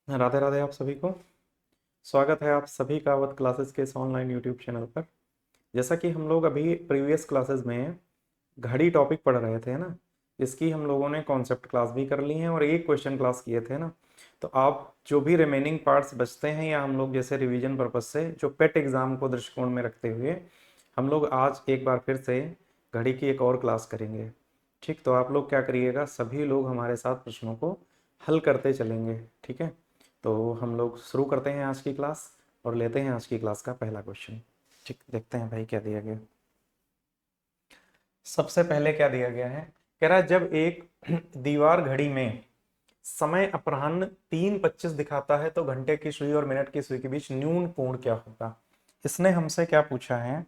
राधे राधे आप सभी को। स्वागत है आप सभी का अवध क्लासेस के इस ऑनलाइन यूट्यूब चैनल पर। जैसा कि हम लोग अभी प्रीवियस क्लासेस में घड़ी टॉपिक पढ़ रहे थे ना, जिसकी हम लोगों ने कॉन्सेप्ट क्लास भी कर ली है और एक क्वेश्चन क्लास किए थे ना। तो आप जो भी रिमेनिंग पार्ट्स बचते हैं या हम लोग जैसे रिवीजन पर्पज से जो पेट एग्जाम को दृष्टिकोण में रखते हुए हम लोग आज एक बार फिर से घड़ी की एक और क्लास करेंगे। ठीक, तो आप लोग क्या करिएगा, सभी लोग हमारे साथ प्रश्नों को हल करते चलेंगे। ठीक है, तो हम लोग शुरू करते हैं आज की क्लास और लेते हैं आज की क्लास का पहला क्वेश्चन। ठीक, देखते हैं भाई क्या दिया गया। सबसे पहले क्या दिया गया है, कह रहा है जब एक दीवार घड़ी में समय अपराह्न 3:25 दिखाता है तो घंटे की सुई और मिनट की सुई के बीच न्यून कोण क्या होगा। इसने हमसे क्या पूछा है,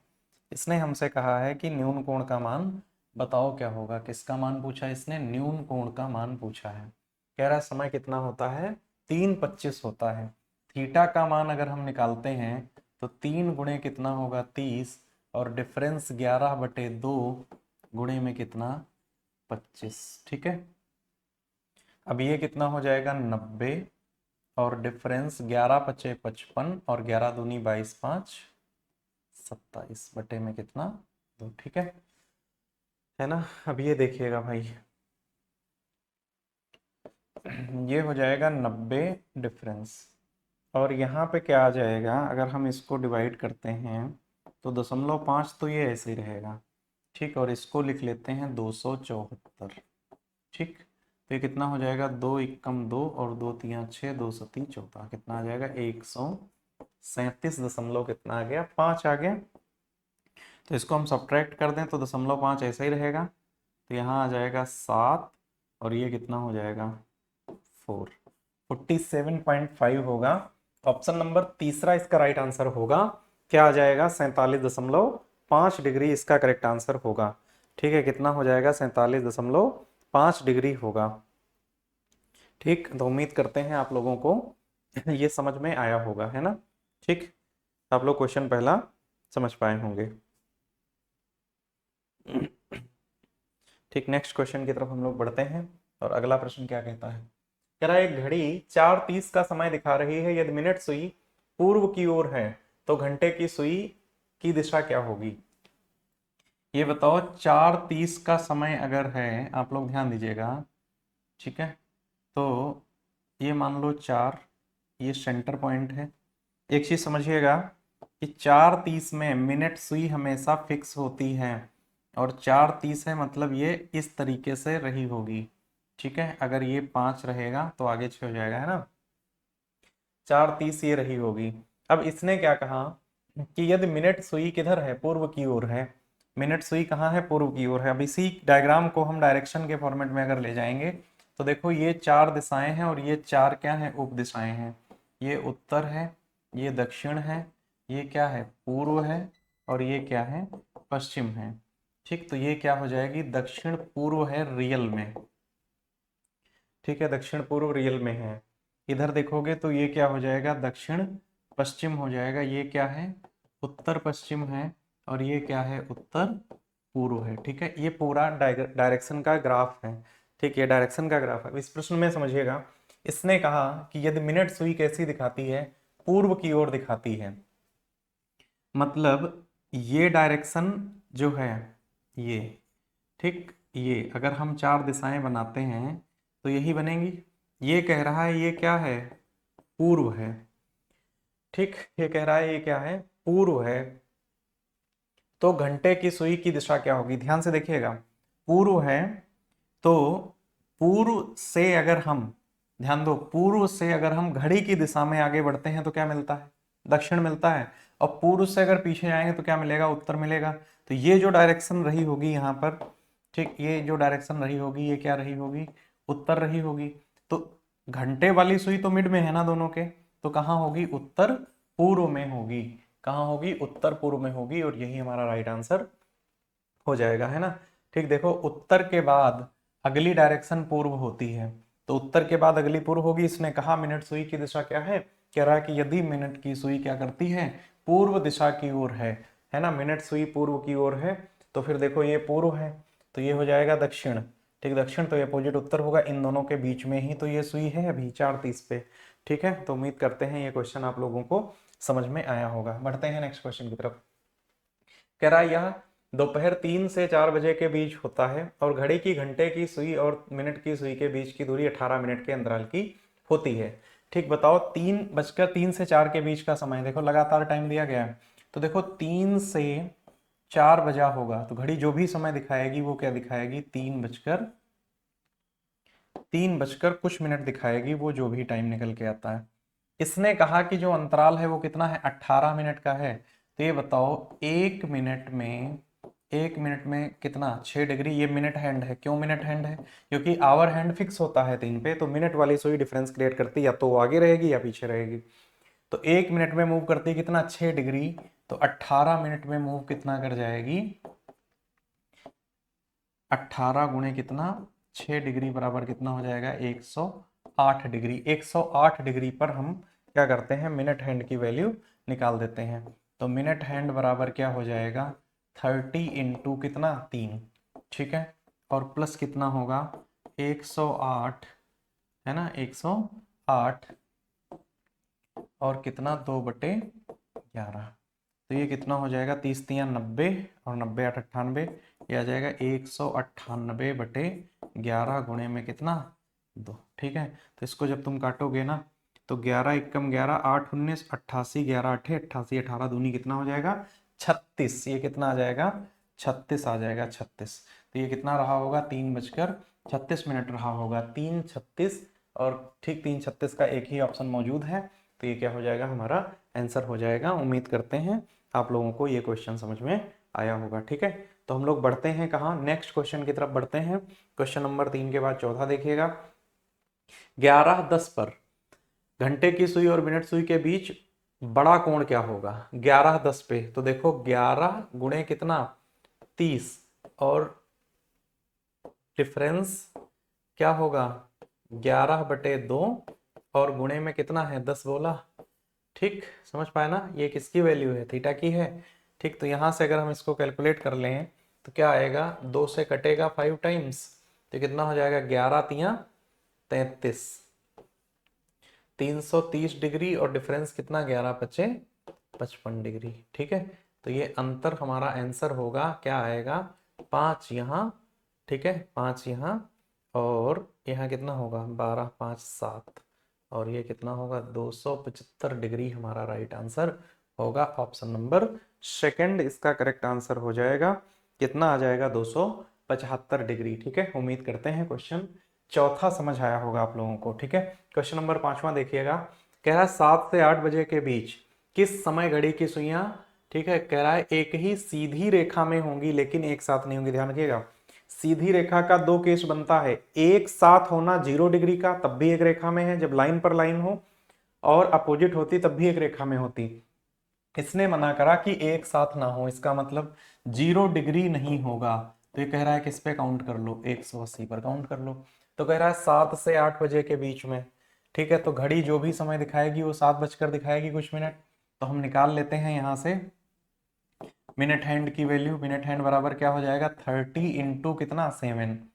इसने हमसे कहा है कि न्यून कोण का मान बताओ क्या होगा। किसका मान पूछा है इसने, न्यून कोण का मान पूछा है। कह रहा है समय कितना होता है, 3:25 होता है। थीटा का मान अगर हम निकालते हैं तो 3 गुणे कितना होगा 30, और डिफरेंस 11/2 गुणे में कितना 25। ठीक है, अब ये कितना हो जाएगा 90, और डिफरेंस 11×5 = 55 और 11 दूनी 22, 5 27 बटे में कितना 2। ठीक है ना। अब ये देखिएगा भाई, ये हो जाएगा 90 डिफरेंस, और यहाँ पे क्या आ जाएगा, अगर हम इसको डिवाइड करते हैं तो 0.5 तो ये ऐसे ही रहेगा। ठीक, और इसको लिख लेते हैं 274। ठीक, तो ये कितना हो जाएगा, 2 एकम 2 और 2 तिया 6, 2 सती 14, कितना आ जाएगा 137 दशमलव कितना आ गया 5 आ गया। तो इसको हम सब्ट्रैक्ट कर दें तो 0.5 ऐसा ही रहेगा, तो यहाँ आ जाएगा 7, और ये कितना हो जाएगा 4, 47.5 होगा। ऑप्शन नंबर तीसरा इसका राइट आंसर होगा। क्या आ जाएगा, 47.5 डिग्री इसका करेक्ट आंसर होगा। ठीक है, कितना हो जाएगा 47.5 डिग्री होगा। ठीक, तो उम्मीद करते हैं आप लोगों को ये समझ में आया होगा, है ना। ठीक, आप लोग क्वेश्चन पहला समझ पाए होंगे। ठीक, नेक्स्ट क्वेश्चन की तरफ हम लोग बढ़ते हैं और अगला प्रश्न क्या कहता है। कह रहा है एक घड़ी 4:30 का समय दिखा रही है, यदि मिनट सुई पूर्व की ओर है तो घंटे की सुई की दिशा क्या होगी। ये बताओ, 4:30 का समय अगर है, आप लोग ध्यान दीजिएगा। ठीक है, तो ये मान लो 4, ये सेंटर पॉइंट है। एक चीज समझिएगा कि 4:30 में मिनट सुई हमेशा फिक्स होती है, और 4:30 है मतलब ये इस तरीके से रही होगी। ठीक है, अगर ये 5 रहेगा तो आगे 6 हो जाएगा, है ना। 4:30 ये रही होगी। अब इसने क्या कहा कि यदि मिनट सुई किधर है, पूर्व की ओर है। मिनट सुई कहाँ है, पूर्व की ओर है। अब इसी डायग्राम को हम डायरेक्शन के फॉर्मेट में अगर ले जाएंगे तो देखो ये 4 दिशाएं हैं, और ये 4 क्या है, उप दिशाएं हैं। ये उत्तर है, ये दक्षिण है, ये क्या है पूर्व है, और ये क्या है पश्चिम है। ठीक, तो ये क्या हो जाएगी, दक्षिण पूर्व है रियल में। ठीक है, दक्षिण पूर्व रियल में है। इधर देखोगे तो ये क्या हो जाएगा, दक्षिण पश्चिम हो जाएगा। ये क्या है, उत्तर पश्चिम है, और ये क्या है, उत्तर पूर्व है। ठीक है, ये पूरा डायरेक्शन का ग्राफ है। ठीक है, डायरेक्शन का ग्राफ है। इस प्रश्न में समझिएगा, इसने कहा कि यदि मिनट सुई कैसी दिखाती है, पूर्व की ओर दिखाती है। मतलब ये डायरेक्शन जो है ये, ठीक, ये अगर हम 4 दिशाएं बनाते हैं तो यही बनेंगी। ये कह रहा है ये क्या है, पूर्व है। ठीक, ये कह रहा है ये क्या है, पूर्व है। तो घंटे की सुई की दिशा क्या होगी, ध्यान से देखिएगा। पूर्व है तो पूर्व से अगर हम, ध्यान दो, पूर्व से अगर हम घड़ी की दिशा में आगे बढ़ते हैं तो क्या मिलता है, दक्षिण मिलता है। और पूर्व से अगर पीछे जाएंगे तो क्या मिलेगा, उत्तर मिलेगा। तो ये जो डायरेक्शन रही होगी यहाँ पर, ठीक, ये जो डायरेक्शन रही होगी ये क्या रही होगी, उत्तर रही होगी। तो घंटे वाली सुई तो मिड में है ना दोनों के, तो कहाँ होगी, उत्तर पूर्व में होगी। कहाँ होगी, उत्तर पूर्व में होगी, और यही हमारा राइट आंसर हो जाएगा, है ना। ठीक, देखो उत्तर के बाद अगली डायरेक्शन पूर्व होती है, तो उत्तर के बाद अगली पूर्व होगी। इसने कहा मिनट सुई की दिशा क्या है, कह रहा है कि यदि मिनट की सुई क्या करती है, पूर्व दिशा की ओर है ना। मिनट सुई पूर्व की ओर है तो फिर देखो ये पूर्व है, तो ये हो जाएगा दक्षिण। ठीक, दक्षिण तो ये अपोजिट उत्तर होगा, इन दोनों के बीच में ही तो ये सुई है अभी 4:30 पे। ठीक है, तो उम्मीद करते हैं ये क्वेश्चन आप लोगों को समझ में आया होगा। बढ़ते हैं नेक्स्ट क्वेश्चन की तरफ। कह रहा है यह दोपहर 3 से 4 बजे के बीच होता है और घड़ी की घंटे की सुई और मिनट की सुई के बीच की दूरी 18 मिनट के अंतराल की होती है। ठीक, बताओ 3 से 4 के बीच का समय, देखो लगातार टाइम दिया गया है, तो देखो 3 से 4 बजा होगा तो घड़ी जो भी समय दिखाएगी वो क्या दिखाएगी, 3 बजकर कुछ मिनट दिखाएगी, वो जो भी टाइम निकल के आता है। इसने कहा कि जो अंतराल है वो कितना है, 18 मिनट का है। तो ये बताओ 1 मिनट में कितना, 6 डिग्री। ये मिनट हैंड है, क्यों मिनट हैंड है, क्योंकि आवर हैंड फिक्स होता है 3 पे, तो मिनट वाली सुई डिफरेंस क्रिएट करती है, या तो वो आगे रहेगी या पीछे रहेगी। तो 1 मिनट में मूव करती है कितना, 6 डिग्री, तो 18 मिनट में मूव कितना कर जाएगी, 18 गुणे कितना, 6 डिग्री बराबर कितना हो जाएगा, 108 डिग्री। 108 डिग्री पर हम क्या करते हैं, मिनट हैंड की वैल्यू निकाल देते हैं। तो मिनट हैंड बराबर क्या हो जाएगा, 30 इंटू कितना, 3, ठीक है, और प्लस कितना होगा, 108, है ना, 108 और कितना, 2/11। तो ये कितना हो जाएगा, 30×3 = 90 और 90×8 = 98, ये आ जाएगा 198/11 गुणे में कितना, 2। ठीक है, तो इसको जब तुम काटोगे ना तो 11 एकम 11, 8 19, 88, 11 8 88, 18 दूनी कितना हो जाएगा, 36। ये कितना आ जाएगा, 36 आ जाएगा, 36। तो ये कितना रहा होगा, 3:36 रहा होगा, 3:36। और ठीक 3:36 का एक ही ऑप्शन मौजूद है, तो ये क्या हो जाएगा, हमारा आंसर हो जाएगा। उम्मीद करते हैं आप लोगों को ये क्वेश्चन समझ में आया होगा। ठीक है, तो हम लोग बढ़ते हैं कहाँ, नेक्स्ट क्वेश्चन की तरफ बढ़ते हैं। क्वेश्चन नंबर 3 के बाद चौथा देखिएगा। 11:10 पर घंटे की सुई और मिनट सुई के बीच बड़ा कोण क्या होगा, 11:10 पे। तो देखो 11 गुणे कितना, 30, और डिफरेंस क्या होगा, 11/2, और गुणे में कितना है, 10 बोला। ठीक, समझ पाए ना, ये किसकी वैल्यू है, थीटा की है। ठीक, तो यहां से अगर हम इसको कैलकुलेट कर लें तो क्या आएगा, 2 से कटेगा 5 टाइम्स, तो कितना हो जाएगा, 11×3 = 33, 330 डिग्री, और डिफरेंस कितना, 11×5 = 55 डिग्री। ठीक है, तो ये अंतर हमारा आंसर होगा, क्या आएगा, 5 यहाँ, ठीक है, 5 यहाँ, और यहाँ कितना होगा, 12 5 7, और ये कितना होगा, 275 डिग्री हमारा राइट आंसर होगा। ऑप्शन नंबर सेकंड इसका करेक्ट आंसर हो जाएगा। कितना आ जाएगा, 275 डिग्री। ठीक है, उम्मीद करते हैं क्वेश्चन चौथा समझ आया होगा आप लोगों को। ठीक है, क्वेश्चन नंबर 5वां देखिएगा। कह रहा है 7 से 8 बजे के बीच किस समय घड़ी की सुइयां, ठीक है, कह रहा है एक ही सीधी रेखा में होंगी लेकिन एक साथ नहीं होंगी। ध्यान रखिएगा, सीधी रेखा का 2 केस बनता है, एक साथ होना 0 डिग्री का तब भी एक रेखा में है जब लाइन पर लाइन हो, और अपोजिट होती तब भी एक रेखा में होती। इसने मना करा कि एक साथ ना हो, इसका मतलब 0 डिग्री नहीं होगा। तो ये कह रहा है किस पे काउंट कर लो, 180 पर काउंट कर लो। तो कह रहा है 7 से 8 बजे के बीच में। ठीक है, तो घड़ी जो भी समय दिखाएगी वो 7 बजकर दिखाएगी कुछ मिनट। तो हम निकाल लेते हैं यहां से मिनट हैंड की वैल्यू। मिनट हैंड बराबर क्या हो जाएगा, 30 इंटू कितना, 7।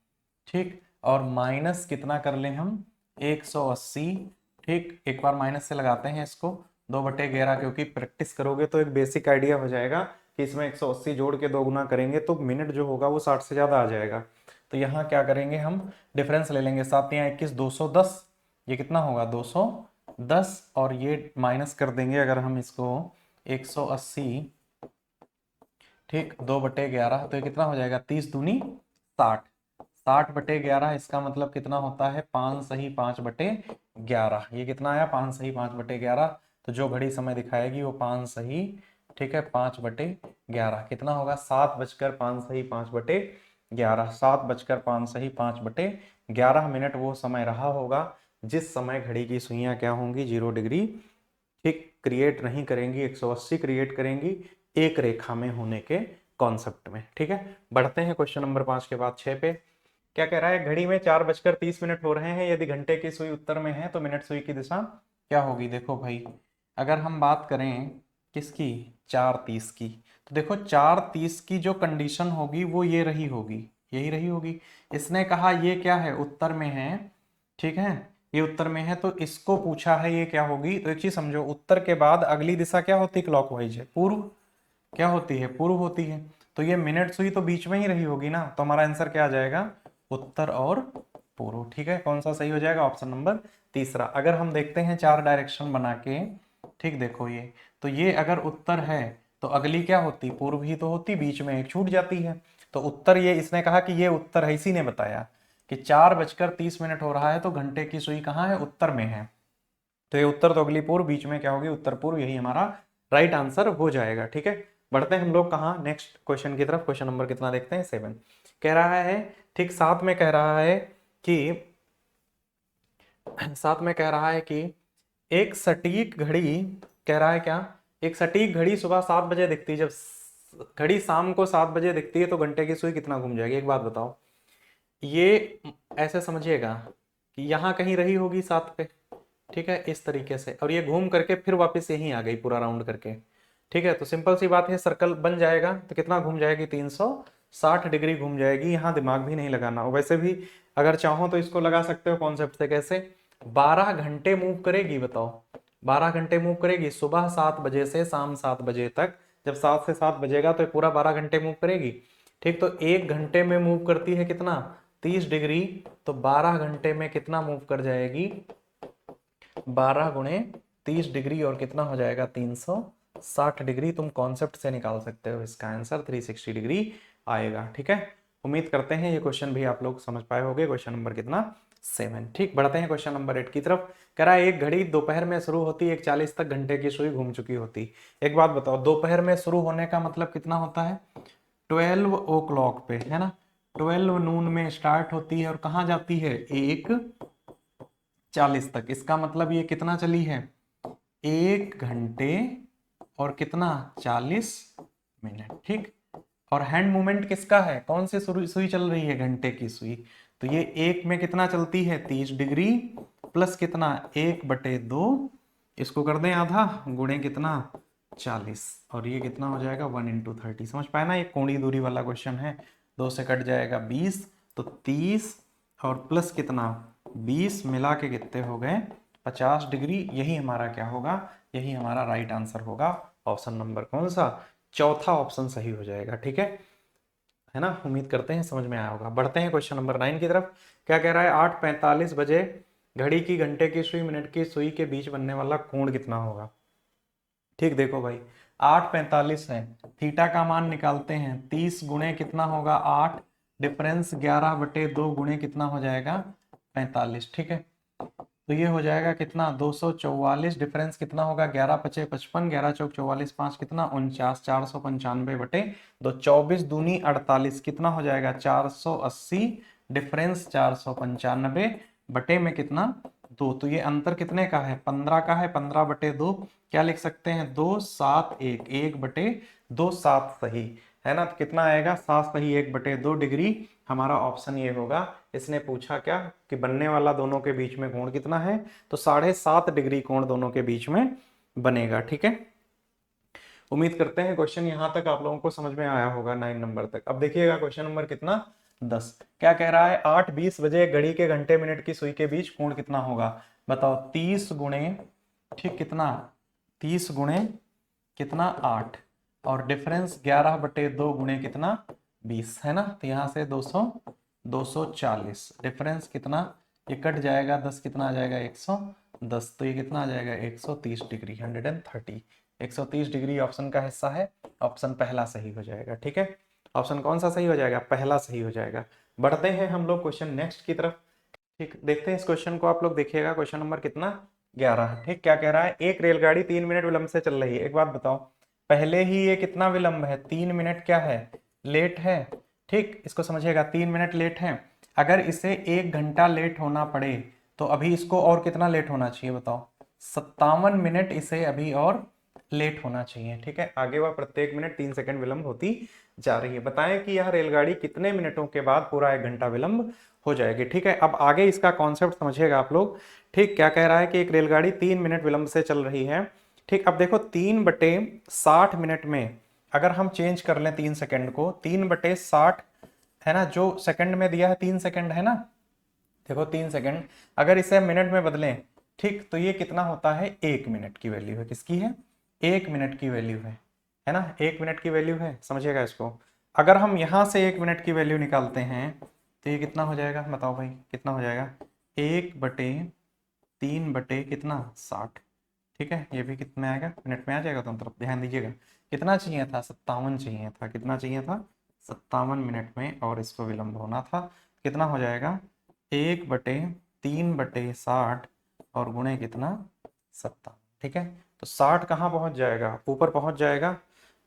ठीक, और माइनस कितना कर लें हम, 180। ठीक, एक बार माइनस से लगाते हैं इसको, 2/11, क्योंकि प्रैक्टिस करोगे तो एक बेसिक आइडिया हो जाएगा कि इसमें 180 जोड़ के 2 गुना करेंगे तो मिनट जो होगा वो 60 से ज़्यादा आ जाएगा। तो यहाँ क्या करेंगे, हम डिफरेंस ले लेंगे, 7 या 21 210, ये कितना होगा, 210, और ये माइनस कर देंगे अगर हम इसको 180, ठीक, 2/11, तो ये कितना हो जाएगा, 30 दूनी 60, 60/11, इसका मतलब कितना होता है, 5 सही 5/11। ये कितना आया, 5 सही 5/11। तो जो घड़ी समय दिखाएगी वो 5 सही, ठीक है, 5/11 कितना होगा, 7:05 सही 5/11, 7:05 सही 5/11 मिनट वो समय रहा होगा जिस समय घड़ी की सुइयां क्या होंगी, 0 डिग्री, ठीक, क्रिएट नहीं करेंगी, 180 क्रिएट करेंगी एक रेखा में होने के कॉन्सेप्ट में। ठीक है, बढ़ते हैं क्वेश्चन नंबर 5 के बाद 6 पे। क्या कह रहा है, घड़ी में 4:30 हो रहे हैं, यदि घंटे की सुई उत्तर में है तो मिनट सुई की दिशा क्या होगी। देखो भाई, अगर हम बात करें किसकी, 4:30 की, तो देखो 4:30 की जो कंडीशन होगी वो ये रही होगी, यही रही होगी। इसने कहा ये क्या है, उत्तर में है, ठीक है, ये उत्तर में है, तो इसको पूछा है ये क्या होगी। तो एक चीज समझो, उत्तर के बाद अगली दिशा क्या होती है, क्लॉकवाइज है, पूर्व क्या होती है, पूर्व होती है। तो ये मिनट सुई तो बीच में ही रही होगी ना, तो हमारा आंसर क्या आ जाएगा, उत्तर और पूर्व। ठीक है, कौन सा सही हो जाएगा, ऑप्शन नंबर तीसरा। अगर हम देखते हैं 4 डायरेक्शन बना के, ठीक देखो ये, तो ये अगर उत्तर है तो अगली क्या होती, पूर्व ही तो होती, बीच में एक छूट जाती है। तो उत्तर, ये इसने कहा कि ये उत्तर है, इसी ने बताया कि 4:30 हो रहा है, तो घंटे की सुई कहाँ है, उत्तर में है। तो ये उत्तर तो अगली पूर्व, बीच में क्या होगी, उत्तर पूर्व, यही हमारा राइट आंसर हो जाएगा। ठीक है, बढ़ते हैं हम लोग कहाँ, नेक्स्ट क्वेश्चन की तरफ। क्वेश्चन नंबर कितना देखते हैं, 7। कह रहा है, ठीक साथ में कह रहा है कि एक सटीक घड़ी, कह रहा है क्या, एक सटीक घड़ी सुबह 7 बजे दिखती है, जब घड़ी शाम को 7 बजे दिखती है तो घंटे की सुई कितना घूम जाएगी। एक बात बताओ, ये ऐसे समझिएगा कि यहाँ कहीं रही होगी 7 पे, ठीक है, इस तरीके से, और ये घूम करके फिर वापस यहीं आ गई पूरा राउंड करके। ठीक है, तो सिंपल सी बात है, सर्कल बन जाएगा, तो कितना घूम जाएगी, 360 डिग्री घूम जाएगी। यहाँ दिमाग भी नहीं लगाना, वैसे भी अगर चाहो तो इसको लगा सकते हो कॉन्सेप्ट से। कैसे, 12 घंटे मूव करेगी, बताओ 12 घंटे मूव करेगी, सुबह 7 बजे से शाम 7 बजे तक। जब 7 से 7 बजेगा तो पूरा 12 घंटे मूव करेगी। ठीक, तो 1 घंटे में मूव करती है कितना, 30 डिग्री, तो 12 घंटे में कितना मूव कर जाएगी, 12 गुणे 30 डिग्री, और कितना हो जाएगा, 360 डिग्री। तुम कॉन्सेप्ट से निकाल सकते हो, इसका आंसर 360 डिग्री आएगा। ठीक है, उम्मीद करते हैं ये क्वेश्चन भी आप लोग समझ पाए होंगे। क्वेश्चन नंबर कितना, 7। ठीक, बढ़ते हैं क्वेश्चन नंबर 8 की तरफ। कह रहा है, एक घड़ी दोपहर में शुरू होती, 1:40 तक घंटे की सुई घूम चुकी होती। एक बात बताओ, दोपहर में शुरू होने का मतलब कितना होता है, 12 ओ क्लॉक पे, है ना, 12 नून में स्टार्ट होती है और कहाँ जाती है, 1:40 तक। इसका मतलब ये कितना चली है, 1 घंटे और कितना, 40 मिनट। ठीक, और हैंड मूवमेंट किसका है, कौन से सुई चल रही है, घंटे की सुई। तो ये 1 में कितना चलती है, 30 डिग्री, प्लस कितना, 1/2, इसको कर दें आधा, गुणे कितना, 40, और ये कितना हो जाएगा, 1 × 30। समझ पाए ना, ये कोणी दूरी वाला क्वेश्चन है। 2 से कट जाएगा 20, तो 30 और प्लस कितना, 20 मिला के कितने हो गए, 50 डिग्री। यही हमारा क्या होगा, यही हमारा राइट आंसर होगा। ऑप्शन नंबर कौन सा, चौथा ऑप्शन सही हो जाएगा। ठीक है ना, उम्मीद करते हैं समझ में आया होगा। बढ़ते हैं क्वेश्चन नंबर 9 की तरफ। क्या कह रहा है, 8:45 बजे घड़ी की घंटे की सुई मिनट की सुई के बीच बनने वाला कोण कितना होगा। ठीक, देखो भाई, 8:45 है, थीटा का मान निकालते हैं, 30 गुणे कितना होगा, 8, डिफरेंस 11/2 गुणे कितना हो जाएगा, 45। ठीक है, तो ये हो जाएगा कितना, 244, डिफरेंस कितना होगा, 11×5 = 55, 11×4 = 44, 5 कितना, 49, 495/2, 24 दूनी 48, कितना हो जाएगा, 480, डिफरेंस 495 बटे में कितना, 2। तो ये अंतर कितने का है, 15 का है, 15/2 क्या लिख सकते हैं, 2, 7, 1, 1/2, 7 सही है ना। तो कितना आएगा, 7 सही, 1/2 डिग्री। हमारा ऑप्शन ये होगा। इसने पूछा क्या कि बनने वाला दोनों के बीच में कोण कितना है, तो 7.5 डिग्री कोण दोनों के बीच में बनेगा। ठीक है, उम्मीद करते हैं क्वेश्चन यहां तक आप लोगों को समझ में आया होगा, 9 नंबर तक। अब देखिएगा क्वेश्चन नंबर कितना, 10। क्या कह रहा है, 8:20 बजे घड़ी के घंटे मिनट की सुई के बीच कोण कितना होगा। बताओ, 30 गुणे, ठीक कितना, 30 गुणे कितना, 8, और डिफरेंस 11/2 गुणे कितना, 20, है ना। तो यहाँ से 240, डिफरेंस कितना, ये कट जाएगा, 10 कितना आ जाएगा, 110, तो ये कितना आ जाएगा, 130 डिग्री, 130, 130 डिग्री ऑप्शन का हिस्सा है। ऑप्शन पहला सही हो जाएगा। ठीक है, ऑप्शन कौन सा सही हो जाएगा, पहला सही हो जाएगा। बढ़ते हैं हम लोग क्वेश्चन नेक्स्ट की तरफ। ठीक, देखते हैं इस क्वेश्चन को, आप लोग देखिएगा, क्वेश्चन नंबर कितना, 11। ठीक, क्या कह रहा है, एक रेलगाड़ी 3 मिनट विलंब से चल रही है। एक बात बताओ, पहले ही ये कितना विलंब है, 3 मिनट क्या है, लेट है। ठीक, इसको समझिएगा, 3 मिनट लेट है। अगर इसे 1 घंटा लेट होना पड़े तो अभी इसको और कितना लेट होना चाहिए, बताओ, 57 मिनट इसे अभी और लेट होना चाहिए। ठीक है, आगे वह प्रत्येक मिनट 3 सेकंड विलंब होती जा रही है। बताएं कि यह रेलगाड़ी कितने मिनटों के बाद पूरा 1 घंटा विलंब हो जाएगी। ठीक है, अब आगे इसका कॉन्सेप्ट समझिएगा आप लोग। ठीक, क्या कह रहा है कि एक रेलगाड़ी 3 मिनट विलंब से चल रही है। ठीक, अब देखो, 3/60 मिनट में अगर हम चेंज कर लें 3 सेकंड को, 3/60 है ना, जो सेकंड में दिया है 3 सेकंड है ना, देखो 3 सेकंड, अगर इसे मिनट में बदलें, ठीक, तो ये कितना होता है, 1 मिनट की वैल्यू है, किसकी है, 1 मिनट की वैल्यू है ना, 1 मिनट की वैल्यू है, समझिएगा इसको। अगर हम यहाँ से 1 मिनट की वैल्यू निकालते हैं तो ये कितना हो जाएगा, बताओ भाई कितना हो जाएगा, 1/3 कितना, 60। ठीक है, ये भी कितना आएगा, मिनट में आ जाएगा, तो तरफ ध्यान दीजिएगा, कितना चाहिए था, 57 चाहिए था, कितना चाहिए था, 57 मिनट में, और इसको विलंब होना था, कितना हो जाएगा, 1/3/60 और गुणे कितना, 57। ठीक है, तो 60 कहाँ पहुंच जाएगा, ऊपर पहुंच जाएगा,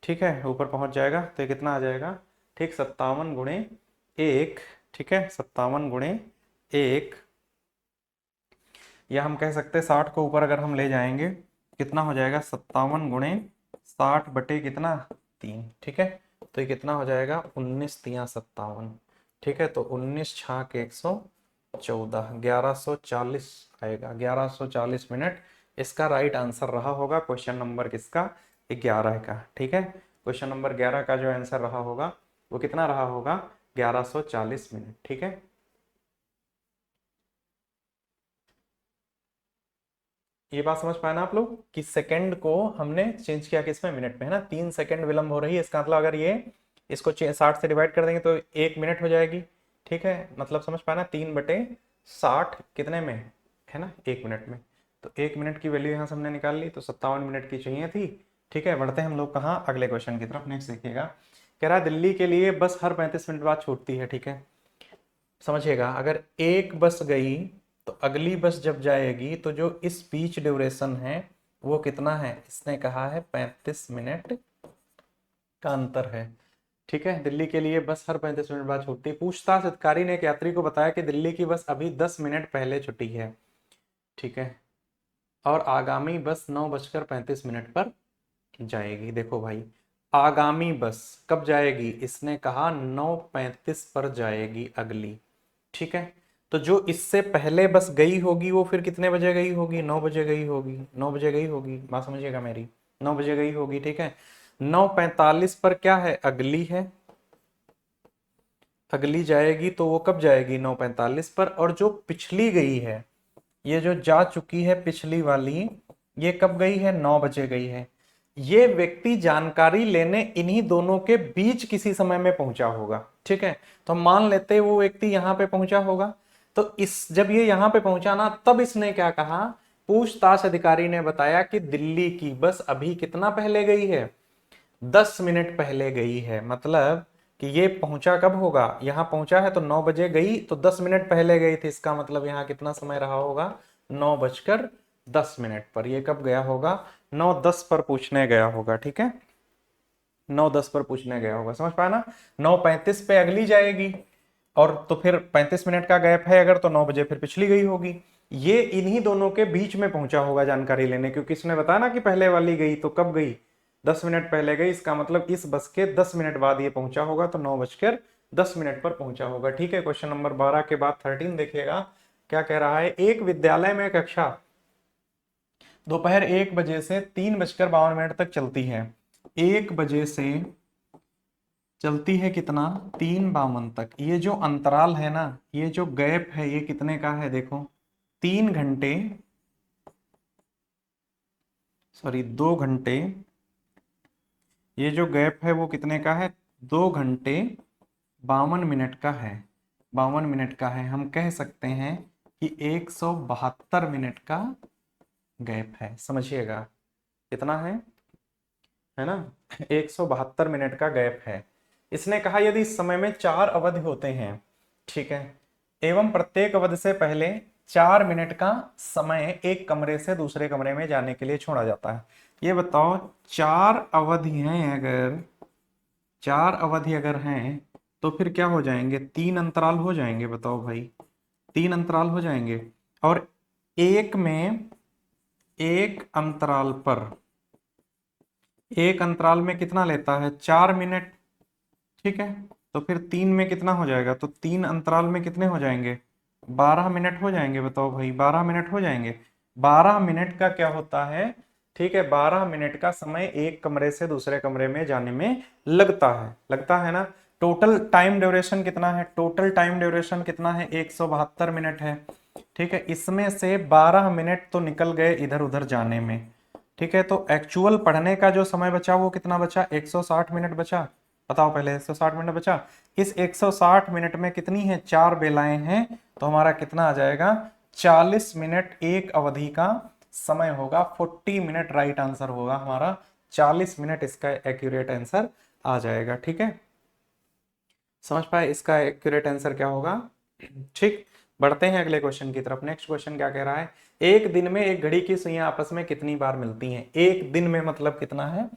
ठीक है, ऊपर पहुंच जाएगा, तो ये कितना आ जाएगा, ठीक, 57 × 1, ठीक है, 57 × 1, या हम कह सकते हैं 60 को ऊपर अगर हम ले जाएंगे, कितना हो जाएगा, 57 × 60 बटे कितना, 3। ठीक है, तो ये कितना हो जाएगा, 19×3 = 57। ठीक है, तो 19×6 = 114, 1140 आएगा, 1140 मिनट इसका राइट आंसर रहा होगा, क्वेश्चन नंबर किसका, 11 का। ठीक है, क्वेश्चन नंबर 11 का जो आंसर रहा होगा वो कितना रहा होगा, 1140 मिनट। ठीक है, ये बात समझ पाए ना आप लोग कि सेकंड को हमने चेंज किया किसमें, मिनट में, है ना, 3 सेकंड विलंब हो रही है, इसका मतलब अगर ये इसको 60 से डिवाइड कर देंगे तो 1 मिनट हो जाएगी। ठीक है, मतलब समझ पाए ना, 3/60 कितने में, है ना, 1 मिनट में, तो 1 मिनट की वैल्यू यहाँ से हमने निकाल ली, तो 57 मिनट की चाहिए थी। ठीक है, बढ़ते हैं हम लोग कहाँ, अगले क्वेश्चन की तरफ। नेक्स्ट देखिएगा, कह रहा है दिल्ली के लिए बस हर 35 मिनट बाद छूटती है। ठीक है, समझिएगा, अगर एक बस गई तो अगली बस जब जाएगी तो जो इस बीच ड्यूरेशन है वो कितना है, इसने कहा है 35 मिनट का अंतर है। ठीक है, दिल्ली के लिए बस हर 35 मिनट बाद छूटती है। पूछताछ अधिकारी ने एक यात्री को बताया कि दिल्ली की बस अभी 10 मिनट पहले छुटी है। ठीक है, और आगामी बस 9:35 पर जाएगी। देखो भाई, आगामी बस कब जाएगी, इसने कहा 9:35 पर जाएगी अगली। ठीक है, तो जो इससे पहले बस गई होगी वो फिर कितने बजे गई होगी, 9 बजे गई होगी, 9 बजे गई होगी, बात समझिएगा मेरी, 9 बजे गई होगी। ठीक है, 9:45 पर क्या है, अगली है, अगली जाएगी, तो वो कब जाएगी, 9:45 पर। और जो पिछली गई है, ये जो जा चुकी है पिछली वाली, ये कब गई है, 9 बजे गई है। ये व्यक्ति जानकारी लेने इन्हीं दोनों के बीच किसी समय में पहुंचा होगा। ठीक है, तो हम मान लेते हैं वो व्यक्ति यहां पे पहुंचा होगा, तो इस जब ये यहां पे पहुंचा ना, तब इसने क्या कहा, पूछताछ अधिकारी ने बताया कि दिल्ली की बस अभी कितना पहले गई है, 10 मिनट पहले गई है। मतलब कि ये पहुंचा कब होगा, यहां पहुंचा है तो 9 बजे गई, तो 10 मिनट पहले गई थी, इसका मतलब यहां कितना समय रहा होगा, 9:10 पर। ये कब गया होगा, 9:10 पर पूछने गया होगा। ठीक है, 9:10 पर पूछने गया होगा, समझ पाया ना। 9:35 पे अगली जाएगी, और तो फिर 35 मिनट का गैप है अगर, तो 9 बजे फिर पिछली गई होगी। ये इन्हीं दोनों के बीच में पहुंचा होगा जानकारी लेने, क्योंकि इसने बताया ना कि पहले वाली गई, तो कब गई, 10 मिनट पहले गई, इसका मतलब इस बस के 10 मिनट बाद ये पहुंचा होगा, तो 9:10 पर पहुंचा होगा। ठीक है, क्वेश्चन नंबर 12 के बाद 13 देखिएगा, क्या कह रहा है, एक विद्यालय में कक्षा दोपहर 1 बजे से 3:52 तक चलती है। 1 बजे से चलती है कितना, 3:52 तक। ये जो अंतराल है ना, ये जो गैप है, ये कितने का है, देखो 3 घंटे, सॉरी 2 घंटे, ये जो गैप है वो कितने का है, 2 घंटे 52 मिनट का है, 52 मिनट का है। हम कह सकते हैं कि 172 मिनट का गैप है, समझिएगा कितना है ना, 172 मिनट का गैप है। इसने कहा यदि इस समय में 4 अवधि होते हैं, ठीक है, एवं प्रत्येक अवधि से पहले 4 मिनट का समय एक कमरे से दूसरे कमरे में जाने के लिए छोड़ा जाता है। ये बताओ, 4 अवधि अगर हैं तो फिर क्या हो जाएंगे, 3 अंतराल हो जाएंगे, बताओ भाई, 3 अंतराल हो जाएंगे। और एक अंतराल पर, एक अंतराल में कितना लेता है, 4 मिनट। ठीक है, तो फिर 3 में कितना हो जाएगा, तो 3 अंतराल में कितने हो जाएंगे, 12 मिनट हो जाएंगे, बताओ भाई, 12 मिनट हो जाएंगे। 12 मिनट का क्या होता है, ठीक है, 12 मिनट का समय एक कमरे से दूसरे कमरे में जाने में लगता है ना। टोटल टाइम ड्यूरेशन कितना है, टोटल टाइम ड्यूरेशन कितना है, 172 मिनट है। ठीक है, इसमें से 12 मिनट तो निकल गए इधर उधर जाने में। ठीक है, तो एक्चुअल पढ़ने का जो समय बचा वो कितना बचा, 160 मिनट बचा। बताओ पहले, 160 मिनट बचा। इस 160 मिनट में कितनी है, 4 बेलाएं हैं, तो हमारा कितना आ जाएगा, 40 मिनट एक अवधि का समय होगा। 40 मिनट राइट आंसर होगा हमारा, 40 मिनट इसका एक्यूरेट आंसर आ जाएगा। ठीक है, समझ पाए इसका एक्यूरेट आंसर क्या होगा। ठीक, बढ़ते हैं अगले क्वेश्चन की तरफ। नेक्स्ट क्वेश्चन क्या कह रहा है, एक दिन में एक घड़ी की सुइयां आपस में कितनी बार मिलती हैं। एक दिन में मतलब कितना है,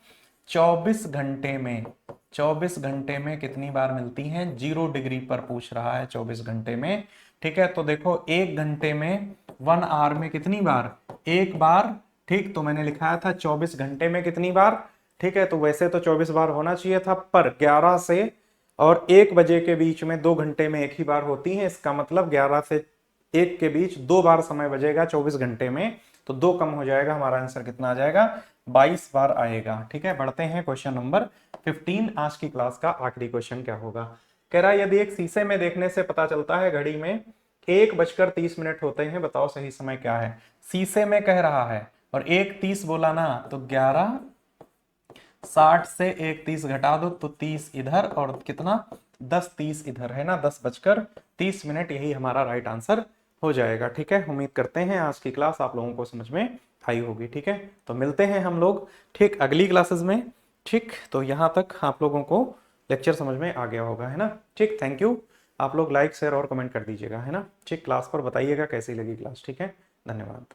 24 घंटे में, 24 घंटे में कितनी बार मिलती हैं, 0 डिग्री पर पूछ रहा है 24 घंटे में। ठीक है, तो देखो एक घंटे में 1 आवर में कितनी बार, एक बार। ठीक, तो मैंने लिखाया था 24 घंटे में कितनी बार। ठीक है, तो वैसे तो 24 बार होना चाहिए था, पर 11 से और 1 बजे के बीच में 2 घंटे में एक ही बार होती है। इसका मतलब 11 से 1 के बीच 2 बार समय बचेगा 24 घंटे में, तो 2 कम हो जाएगा, हमारा आंसर कितना आ जाएगा, 22 बार आएगा। ठीक है, बढ़ते हैं क्वेश्चन नंबर 15। आज की क्लास का आखिरी क्वेश्चन क्या होगा, कह रहा है यदि एक शीशे में देखने से पता चलता है घड़ी में 1:30 होते हैं, बताओ सही समय क्या है। शीशे में कह रहा है और 1:30 बोला ना, तो 11:60 से 1:30 घटा दो तो 30 इधर और कितना, 10:30 इधर, है ना, 10:30, यही हमारा राइट आंसर हो जाएगा। ठीक है, उम्मीद करते हैं आज की क्लास आप लोगों को समझ में आई होगी। ठीक है, तो मिलते हैं हम लोग ठीक अगली क्लासेस में। ठीक, तो यहाँ तक आप लोगों को लेक्चर समझ में आ गया होगा, है ना। ठीक, थैंक यू। आप लोग लाइक शेयर और कमेंट कर दीजिएगा, है ना। ठीक, क्लास पर बताइएगा कैसी लगी क्लास। ठीक है, धन्यवाद।